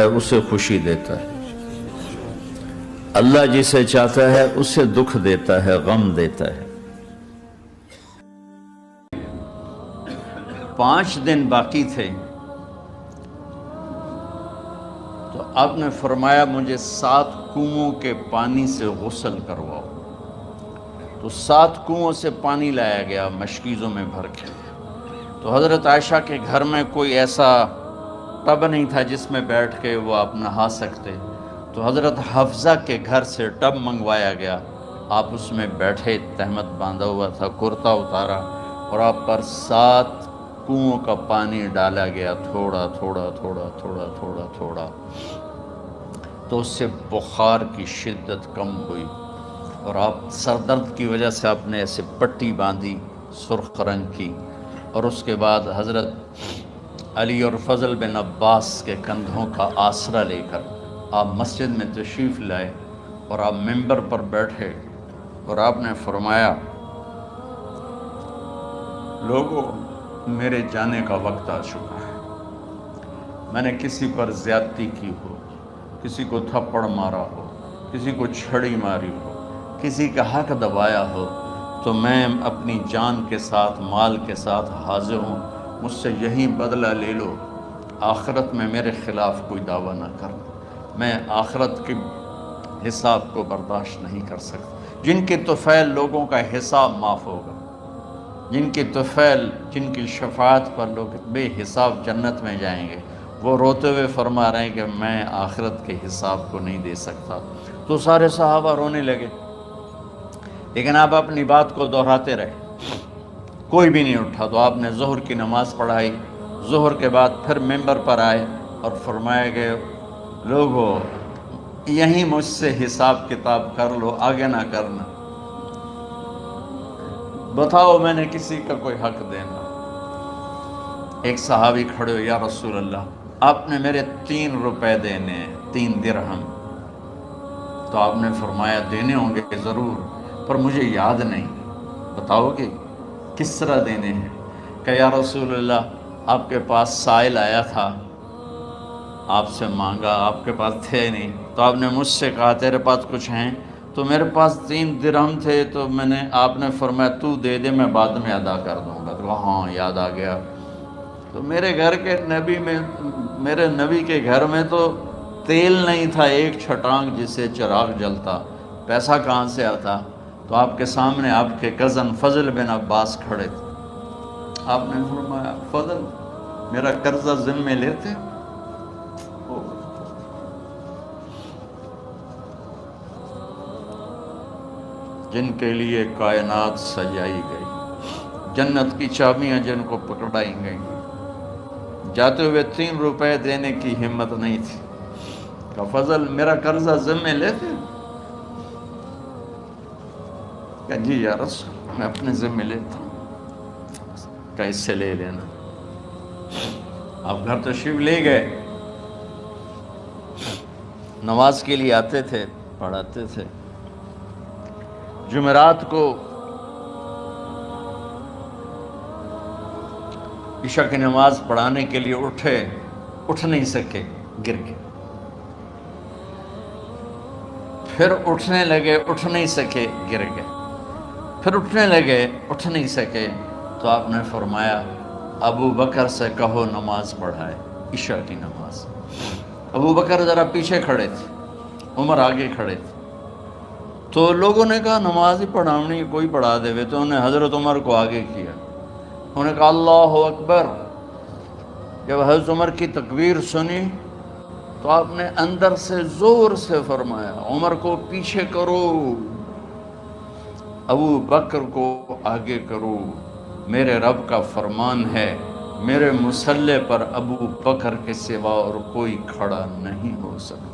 ہے اسے خوشی دیتا ہے، اللہ جسے چاہتا ہے اسے دکھ دیتا ہے، غم دیتا ہے۔ 5 دن باقی تھے تو آپ نے فرمایا مجھے 7 کنووں کے پانی سے غسل کرواؤ۔ تو 7 کنووں سے پانی لایا گیا مشکیزوں میں بھر کے۔ تو حضرت عائشہ کے گھر میں کوئی ایسا ٹب نہیں تھا جس میں بیٹھ کے وہ آپ نہا سکتے، تو حضرت حفصہ کے گھر سے ٹب منگوایا گیا، آپ اس میں بیٹھے، تہمت باندھا ہوا تھا، کرتا اتارا، اور آپ پر 7 کنووں کا پانی ڈالا گیا، تھوڑا تھوڑا تھوڑا تھوڑا تھوڑا تھوڑا، تو اس سے بخار کی شدت کم ہوئی، اور آپ سر درد کی وجہ سے آپ نے ایسے پٹی باندھی سرخ رنگ کی، اور اس کے بعد حضرت علی اور فضل بن عباس کے کندھوں کا آسرا لے کر آپ مسجد میں تشریف لائے، اور آپ ممبر پر بیٹھے، اور آپ نے فرمایا لوگوں میرے جانے کا وقت آ چکا ہے، میں نے کسی پر زیادتی کی ہو، کسی کو تھپڑ مارا ہو، کسی کو چھڑی ماری ہو، کسی کا حق دبایا ہو، تو میں اپنی جان کے ساتھ مال کے ساتھ حاضر ہوں، مجھ سے یہی بدلہ لے لو، آخرت میں میرے خلاف کوئی دعویٰ نہ کرنا، میں آخرت کے حساب کو برداشت نہیں کر سکتا۔ جن کے طفیل لوگوں کا حساب معاف ہوگا، جن کی طفیل، جن کی شفاعت پر لوگ بے حساب جنت میں جائیں گے، وہ روتے ہوئے فرما رہے ہیں کہ میں آخرت کے حساب کو نہیں دے سکتا۔ تو سارے صحابہ رونے لگے، لیکن آپ اپنی بات کو دہراتے رہے، کوئی بھی نہیں اٹھا۔ تو آپ نے ظہر کی نماز پڑھائی، ظہر کے بعد پھر ممبر پر آئے اور فرمایا کہ لوگو یہیں مجھ سے حساب کتاب کر لو، آگے نہ کرنا، بتاؤ میں نے کسی کا کوئی حق دینا۔ ایک صحابی کھڑے ہو، یا رسول اللہ آپ نے میرے 3 روپے دینے ہیں، 3 درہم۔ تو آپ نے فرمایا دینے ہوں گے ضرور، پر مجھے یاد نہیں، بتاؤ گے کس طرح دینے ہیں؟ کہ یا رسول اللہ آپ کے پاس سائل آیا تھا، آپ سے مانگا، آپ کے پاس تھے نہیں، تو آپ نے مجھ سے کہا تیرے پاس کچھ ہیں؟ تو میرے پاس 3 درہم تھے، تو آپ نے فرمایا تو دے دے، میں بعد میں ادا کر دوں گا۔ تو ہاں یاد آ گیا۔ تو میرے گھر کے نبی میں، میرے نبی کے گھر میں تو تیل نہیں تھا 1 چھٹانگ جس سے چراغ جلتا، پیسہ کہاں سے آتا؟ تو آپ کے سامنے آپ کے کزن فضل بن عباس کھڑے تھے، آپ نے فرمایا فضل میرا قرضہ ذمہ لیتے؟ جن کے لیے کائنات سجائی گئی، جنت کی چابیاں جن کو پکڑائی گئیں، جاتے ہوئے 3 روپے دینے کی ہمت نہیں تھی، کہ فضل میرا قرضہ ذمہ لیتے؟ کہ جی یا رسول میں اپنے ذمہ لیتا ہوں، کہ اس سے لے لینا۔ آپ گھر تشریف لے گئے، نماز کے لیے آتے تھے، پڑھاتے تھے۔ جمعرات کو عشاء کی نماز پڑھانے کے لیے اٹھ نہیں سکے، گر گئے، پھر اٹھنے لگے، اٹھ نہیں سکے، گر گئے، پھر اٹھنے لگے، اٹھ نہیں سکے، تو آپ نے فرمایا ابو بکر سے کہو نماز پڑھائے، عشاء کی نماز۔ ابو بکر ذرا پیچھے کھڑے تھے، عمر آگے کھڑے تھے، تو لوگوں نے کہا نماز ہی پڑھاونی، کوئی پڑھا دے وے، تو انہوں نے حضرت عمر کو آگے کیا، انہوں نے کہا اللہ اکبر۔ جب حضرت عمر کی تکبیر سنی تو آپ نے اندر سے زور سے فرمایا عمر کو پیچھے کرو، ابو بکر کو آگے کرو، میرے رب کا فرمان ہے میرے مصلی پر ابو بکر کے سوا اور کوئی کھڑا نہیں ہو سکتا۔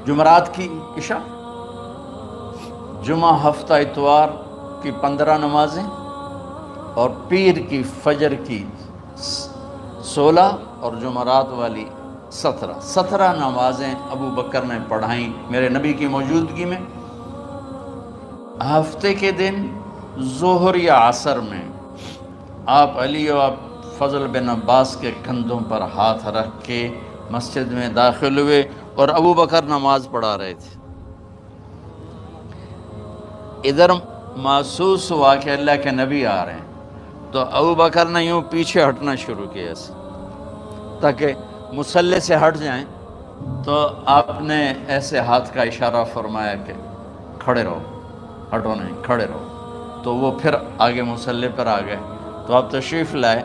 جمعرات کی عشاء، جمعہ ہفتہ اتوار کی 15 نمازیں، اور پیر کی فجر کی 16 اور جمعرات والی 17 نمازیں ابو بکر نے پڑھائیں میرے نبی کی موجودگی میں۔ ہفتے کے دن ظہر یا عصر میں آپ علی اور آپ فضل بن عباس کے کندھوں پر ہاتھ رکھ کے مسجد میں داخل ہوئے اور ابو بکر نماز پڑھا رہے تھے۔ ادھر محسوس ہوا کہ اللہ کے نبی آ رہے ہیں، تو ابو بکر نے یوں پیچھے ہٹنا شروع کیا ایسے تاکہ مصلی سے ہٹ جائیں، تو آپ نے ایسے ہاتھ کا اشارہ فرمایا کہ کھڑے رہو، ہٹو نہیں، کھڑے رہو۔ تو وہ پھر آگے مصلی پر آ گئے، تو آپ تشریف لائے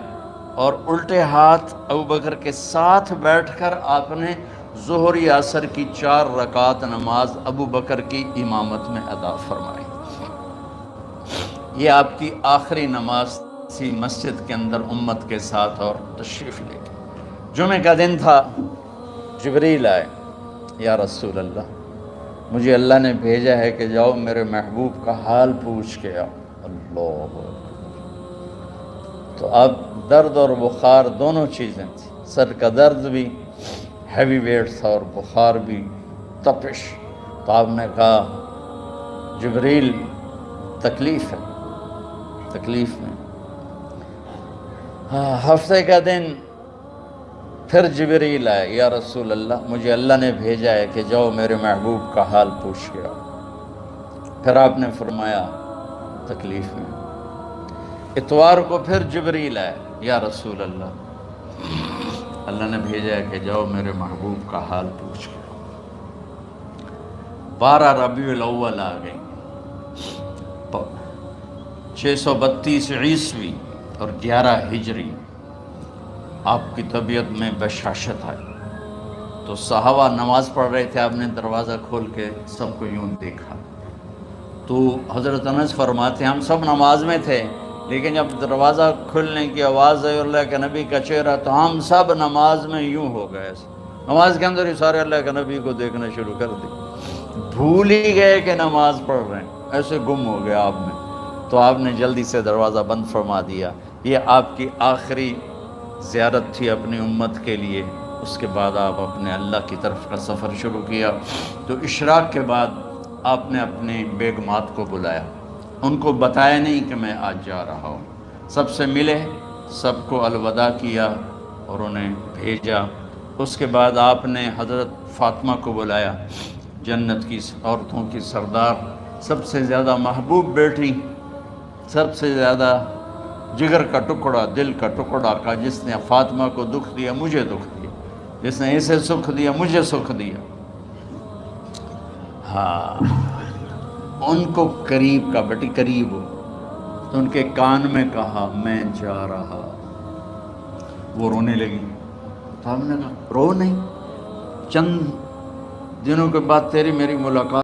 اور الٹے ہاتھ ابو بکر کے ساتھ بیٹھ کر آپ نے ظہر یا عصر کی 4 رکعت نماز ابو بکر کی امامت میں ادا فرمائی۔ یہ آپ کی آخری نماز تھی مسجد کے اندر امت کے ساتھ اور تشریف لے کے۔ جمعہ کا دن تھا، جبریل آئے، یا رسول اللہ، مجھے اللہ نے بھیجا ہے کہ جاؤ میرے محبوب کا حال پوچھ کے آؤ۔ اللہ اکبر۔ تو اب درد اور بخار دونوں چیزیں تھیں، سر کا درد بھی ہیوی ویٹ تھا اور بخار بھی، تپش۔ تو آپ نے کہا جبریل تکلیف ہے، تکلیف میں۔ ہفتے کا دن پھر جبریل آئے، یا رسول اللہ، مجھے اللہ نے بھیجا ہے کہ جاؤ میرے محبوب کا حال پوچھ کے آؤ۔ پھر آپ نے فرمایا تکلیف میں۔ اتوار کو پھر جبریل آئے، یا رسول اللہ، اللہ نے بھیجا ہے کہ جاؤ میرے محبوب کا حال پوچھ کے آؤ۔ 12 ربیع الاول آ گئی، 632 عیسوی اور 11 ہجری۔ آپ کی طبیعت میں بشاشت آئی، تو صحابہ نماز پڑھ رہے تھے، آپ نے دروازہ کھول کے سب کو یوں دیکھا۔ تو حضرت انس فرماتے ہیں ہم سب نماز میں تھے، لیکن جب دروازہ کھلنے کی آواز آئی اللہ کے نبی کا چہرہ، تو ہم سب نماز میں یوں ہو گئے، نماز کے اندر ہی سارے اللہ کے نبی کو دیکھنا شروع کر دی، بھول ہی گئے کہ نماز پڑھ رہے ہیں، ایسے گم ہو گیا آپ میں۔ تو آپ نے جلدی سے دروازہ بند فرما دیا۔ یہ آپ کی آخری زیارت تھی اپنی امت کے لیے۔ اس کے بعد آپ اپنے اللہ کی طرف کا سفر شروع کیا۔ تو اشراق کے بعد آپ نے اپنی بیگمات کو بلایا، ان کو بتایا نہیں کہ میں آج جا رہا ہوں، سب سے ملے، سب کو الوداع کیا اور انہیں بھیجا۔ اس کے بعد آپ نے حضرت فاطمہ کو بلایا، جنت کی عورتوں کی سردار، سب سے زیادہ محبوب بیٹی، سب سے زیادہ جگر کا ٹکڑا، دل کا ٹکڑا کا، جس نے فاطمہ کو دکھ دیا مجھے دکھ دیا، جس نے اسے سکھ دیا مجھے سکھ دیا۔ ہاں، ان کو قریب کا، بیٹی قریب ہو، تو ان کے کان میں کہا میں جا رہا۔ وہ رونے لگی، تو ہم نے کہا رو نہیں، چند دنوں کے بعد تیری میری ملاقات